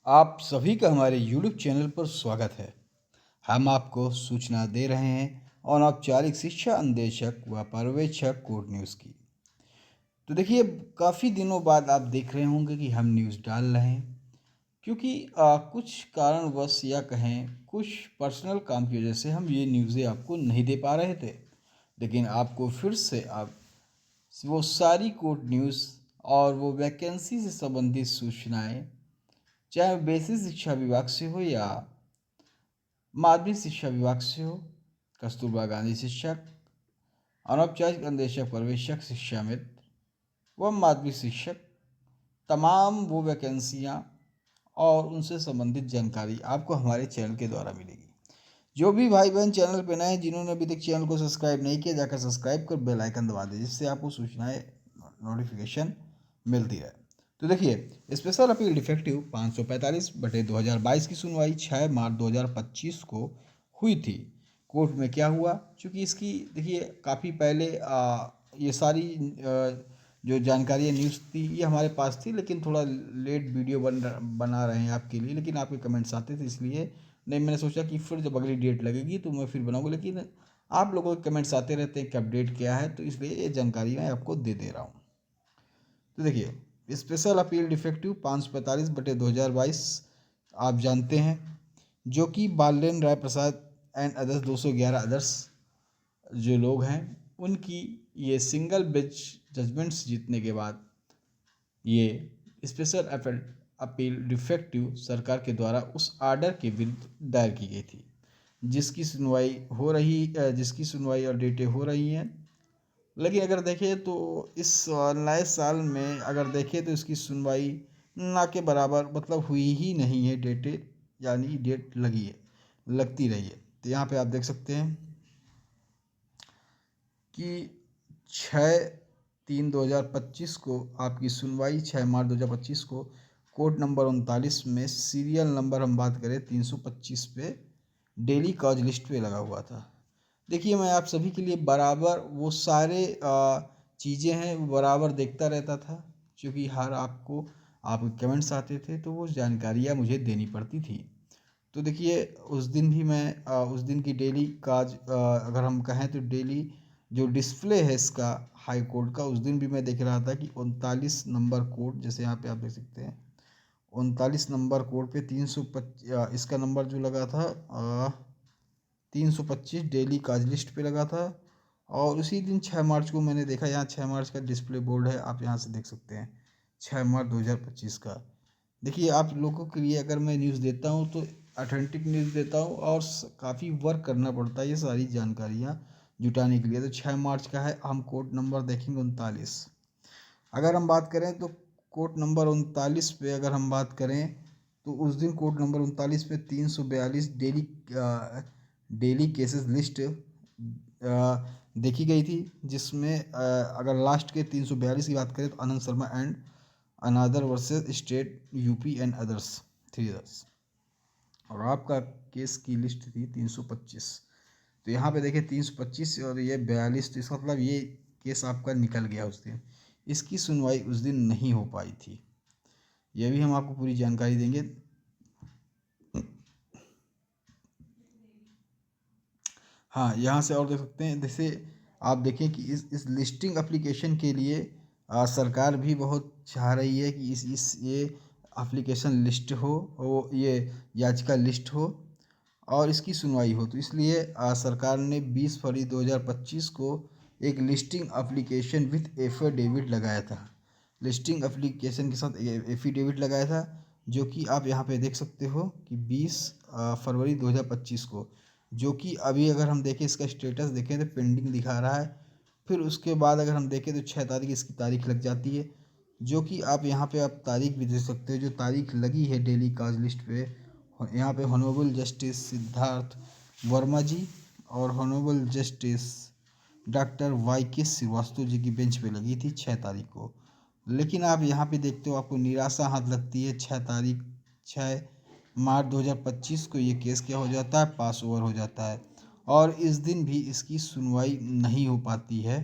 आप सभी का हमारे YouTube चैनल पर स्वागत है। हम आपको सूचना दे रहे हैं अनौपचारिक शिक्षा अन्वेषक व पर्यवेक्षक कोर्ट न्यूज़ की। तो देखिए, काफ़ी दिनों बाद आप देख रहे होंगे कि हम न्यूज़ डाल रहे हैं, क्योंकि कुछ कारणवश या कहें कुछ पर्सनल काम की वजह से हम ये न्यूज़ें आपको नहीं दे पा रहे थे। लेकिन आपको फिर से आप वो सारी कोर्ट न्यूज़ और वो वैकेंसी से संबंधित सूचनाएं, चाहे बेसिक शिक्षा विभाग से हो या माध्यमिक शिक्षा विभाग से हो, कस्तूरबा गांधी शिक्षक, अनौपचारिक अन्वेषक पर्यवेक्षक शिक्षा मित्र व माध्यमिक शिक्षक, तमाम वो वैकेंसियाँ और उनसे संबंधित जानकारी आपको हमारे चैनल के द्वारा मिलेगी। जो भी भाई बहन चैनल पर नए हैं, जिन्होंने अभी तक चैनल को सब्सक्राइब नहीं किया, जाकर सब्सक्राइब कर बेल आइकन दबा दें, जिससे आपको सूचनाएं नोटिफिकेशन मिलती रहे। तो देखिए, स्पेशल अपील डिफेक्टिव 545/2022 की सुनवाई 6 मार्च 2025 को हुई थी। कोर्ट में क्या हुआ, क्योंकि इसकी देखिए काफ़ी पहले ये सारी जो जानकारी न्यूज़ थी ये हमारे पास थी, लेकिन थोड़ा लेट वीडियो बना रहे हैं आपके लिए, लेकिन आपके कमेंट्स आते थे, इसलिए नहीं, मैंने सोचा कि फिर जब अगली डेट लगेगी तो मैं फिर बनाऊंगा। लेकिन आप लोगों के कमेंट्स आते रहते हैं कि अपडेट क्या है, तो इसलिए ये जानकारी मैं आपको दे दे रहा हूँ। तो देखिए, स्पेशल अपील डिफेक्टिव 545/2022 आप जानते हैं, जो कि बालेन राय प्रसाद एंड अदर्स 211 अदर्स जो लोग हैं उनकी ये सिंगल बेंच जजमेंट्स जीतने के बाद ये स्पेशल अपील डिफेक्टिव सरकार के द्वारा उस आर्डर के विरुद्ध दायर की गई थी, जिसकी सुनवाई और डेटें हो रही हैं। लेकिन अगर देखें तो इस नए साल में अगर देखें तो इसकी सुनवाई ना के बराबर मतलब हुई ही नहीं है। डेटें यानी डेट लगती रही है। तो यहाँ पे आप देख सकते हैं कि 6/3/2025 को आपकी सुनवाई 6 मार्च 2025 को कोर्ट नंबर 39 में सीरियल नंबर हम बात करें 325 पे डेली कॉज लिस्ट पे लगा हुआ था। देखिए, मैं आप सभी के लिए बराबर वो सारे चीज़ें हैं वो बराबर देखता रहता था, क्योंकि हर आपको आपके कमेंट्स आते थे तो वो जानकारियाँ मुझे देनी पड़ती थी। तो देखिए, उस दिन भी मैं उस दिन की डेली काज अगर हम कहें तो डेली जो डिस्प्ले है इसका हाई कोर्ट का, उस दिन भी मैं देख रहा था कि 39 नंबर कोर्ट, जैसे यहाँ पे आप देख सकते हैं 39 नंबर कोर्ट पे 325 इसका नंबर जो लगा था 325 डेली काज लिस्ट पे लगा था। और उसी दिन 6 मार्च को मैंने देखा, यहाँ 6 मार्च का डिस्प्ले बोर्ड है, आप यहाँ से देख सकते हैं 6 मार्च 2025 का। देखिए, आप लोगों के लिए अगर मैं न्यूज़ देता हूँ तो ऑथेंटिक न्यूज़ देता हूँ और काफ़ी वर्क करना पड़ता है ये सारी जानकारियाँ जुटाने के लिए। तो 6 मार्च का है, हम कोर्ट नंबर देखेंगे 39। अगर हम बात करें तो कोर्ट नंबर 39 पे अगर हम बात करें तो उस दिन कोर्ट नंबर 39 पे 342 डेली केसेस लिस्ट देखी गई थी, जिसमें अगर लास्ट के 342 की बात करें तो Anand Sharma and another versus state UP and others 3 others, और आपका केस की लिस्ट थी 325। तो यहाँ पे देखिए 325 और ये 42, तो इसका मतलब ये केस आपका निकल गया उस दिन, इसकी सुनवाई उस दिन नहीं हो पाई थी। यह भी हम आपको पूरी जानकारी देंगे। हाँ, यहाँ से और देख सकते हैं, जैसे आप देखें कि इस लिस्टिंग एप्लीकेशन के लिए सरकार भी बहुत चाह रही है कि इस ये एप्लीकेशन लिस्ट हो, वो ये याचिका लिस्ट हो और इसकी सुनवाई हो। तो इसलिए सरकार ने 20 फरवरी 2025 को एक लिस्टिंग एप्लीकेशन विथ एफिडेविट लगाया था। लिस्टिंग एप्लीकेशन के साथ एफिडेविट लगाया था, जो कि आप यहाँ पे देख सकते हो कि 20 फरवरी 2025 को, जो कि अभी अगर हम देखें इसका स्टेटस देखें तो पेंडिंग दिखा रहा है। फिर उसके बाद अगर हम देखें तो 6 तारीख इसकी तारीख लग जाती है, जो कि आप यहाँ पे आप तारीख भी देख सकते हो जो तारीख लगी है डेली काज लिस्ट पे। यहाँ पे हॉनरेबल जस्टिस सिद्धार्थ वर्मा जी और हॉनरेबल जस्टिस डॉक्टर वाई के श्रीवास्तव जी की बेंच पे लगी थी 6 तारीख को। लेकिन आप यहाँ पे देखते हो आपको निराशा हाथ लगती है। 6 मार्च 2025 को ये केस क्या हो जाता है, पास ओवर हो जाता है और इस दिन भी इसकी सुनवाई नहीं हो पाती है।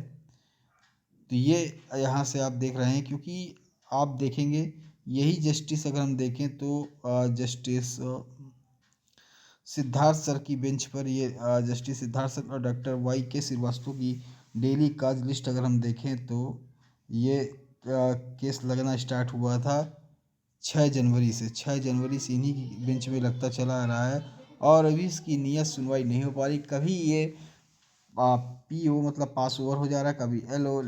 तो ये यहाँ से आप देख रहे हैं, क्योंकि आप देखेंगे यही जस्टिस अगर हम देखें तो जस्टिस सिद्धार्थ सर की बेंच पर ये जस्टिस सिद्धार्थ सर और डॉक्टर वाई के श्रीवास्तव की डेली काज लिस्ट अगर हम देखें तो ये केस लगना स्टार्ट हुआ था 6 जनवरी से। 6 जनवरी से इन्हीं की बेंच में लगता चला आ रहा है और अभी इसकी नियत सुनवाई नहीं हो पा रही। कभी ये PO मतलब पास ओवर हो जा रहा है, कभी LO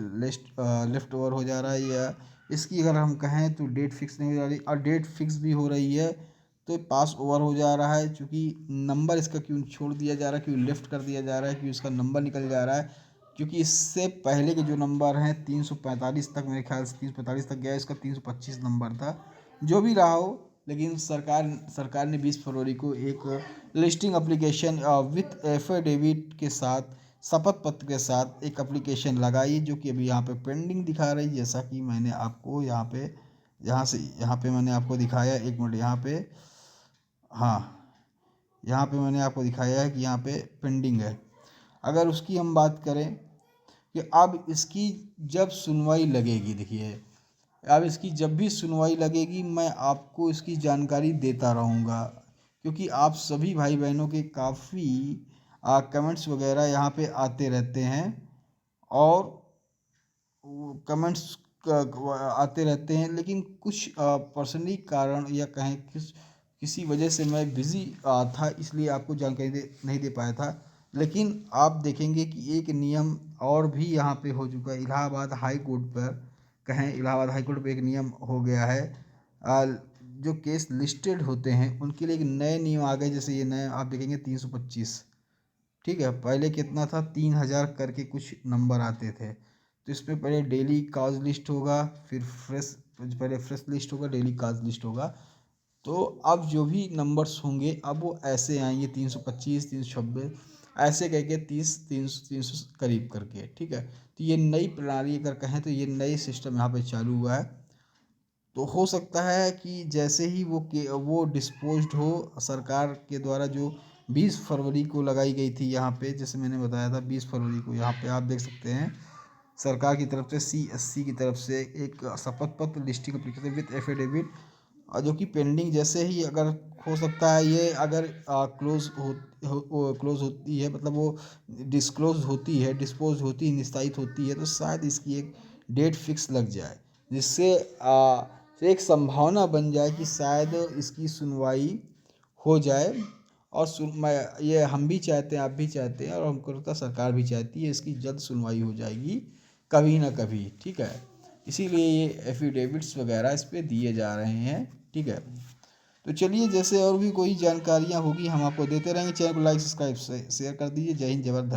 लेफ्ट ओवर हो जा रहा है, या इसकी अगर हम कहें तो डेट फिक्स नहीं हो जा रही, और डेट फिक्स भी हो रही है तो पास ओवर हो जा रहा है। क्योंकि नंबर इसका क्यों छोड़ दिया जा रहा है, क्यों लेफ्ट कर दिया जा रहा है, क्यों इसका नंबर निकल जा रहा है, क्योंकि इससे पहले के जो नंबर हैं 345 तक, मेरे ख्याल से 345 तक गया, इसका 325 नंबर था। जो भी रहा हो, लेकिन सरकार ने 20 फरवरी को एक लिस्टिंग एप्लीकेशन विथ एफिडेविट के साथ, शपथ पत्र के साथ एक एप्लीकेशन लगाई, जो कि अभी यहाँ पे पेंडिंग दिखा रही है। जैसा कि मैंने आपको यहाँ पे मैंने आपको दिखाया, एक मिनट यहाँ पे, हाँ यहाँ पे मैंने आपको दिखाया है कि यहाँ पे पेंडिंग है। अगर उसकी हम बात करें कि अब इसकी जब सुनवाई लगेगी, देखिए अब इसकी जब भी सुनवाई लगेगी मैं आपको इसकी जानकारी देता रहूँगा, क्योंकि आप सभी भाई बहनों के काफ़ी कमेंट्स वगैरह यहाँ पे आते रहते हैं, और कमेंट्स आते रहते हैं, लेकिन कुछ पर्सनली कारण या कहें किसी वजह से मैं बिज़ी था, इसलिए आपको जानकारी नहीं दे पाया था। लेकिन आप देखेंगे कि एक नियम और भी यहाँ पे हो चुका है। इलाहाबाद हाई कोर्ट पर इलाहाबाद हाई कोर्ट पे एक नियम हो गया है, जो केस लिस्टेड होते हैं उनके लिए एक नए नियम आ गए। जैसे ये नए आप देखेंगे 325, ठीक है, पहले कितना था 3000 करके कुछ नंबर आते थे। तो इसमें पहले डेली काज लिस्ट होगा, फिर पहले फ्रेश लिस्ट होगा, डेली काज लिस्ट होगा। तो अब जो भी नंबर्स होंगे अब वो ऐसे आएंगे 325, 326, ऐसे करके 30, 300 करीब करके, ठीक है। तो ये नई प्रणाली अगर कहें तो ये नई सिस्टम यहाँ पे चालू हुआ है। तो हो सकता है कि जैसे ही वो डिस्पोज्ड हो, सरकार के द्वारा जो 20 फरवरी को लगाई गई थी यहाँ पे, जैसे मैंने बताया था 20 फरवरी को, यहाँ पे आप देख सकते हैं सरकार की तरफ से CSC की तरफ से एक शपथ पत्र लिस्टिंग एप्लीकेशन विथ एफिडेविट, जो कि पेंडिंग, जैसे ही अगर हो सकता है ये अगर क्लोज होती है, मतलब वो डिस्क्लोज होती है, डिस्पोज होती है, निस्तारित होती है, तो शायद इसकी एक डेट फिक्स लग जाए, जिससे एक संभावना बन जाए कि शायद इसकी सुनवाई हो जाए। और ये हम भी चाहते हैं, आप भी चाहते हैं, और हमको लगता है सरकार भी चाहती है इसकी जल्द सुनवाई हो जाएगी कभी ना कभी, ठीक है। इसीलिए ये एफिडेविट्स वगैरह इस पे दिए जा रहे हैं, ठीक है। तो चलिए, जैसे और भी कोई जानकारियाँ होगी हम आपको देते रहेंगे। चैनल को लाइक, सब्सक्राइब, शेयर कर दीजिए। जय हिंद, जय भारत, धन्यवाद।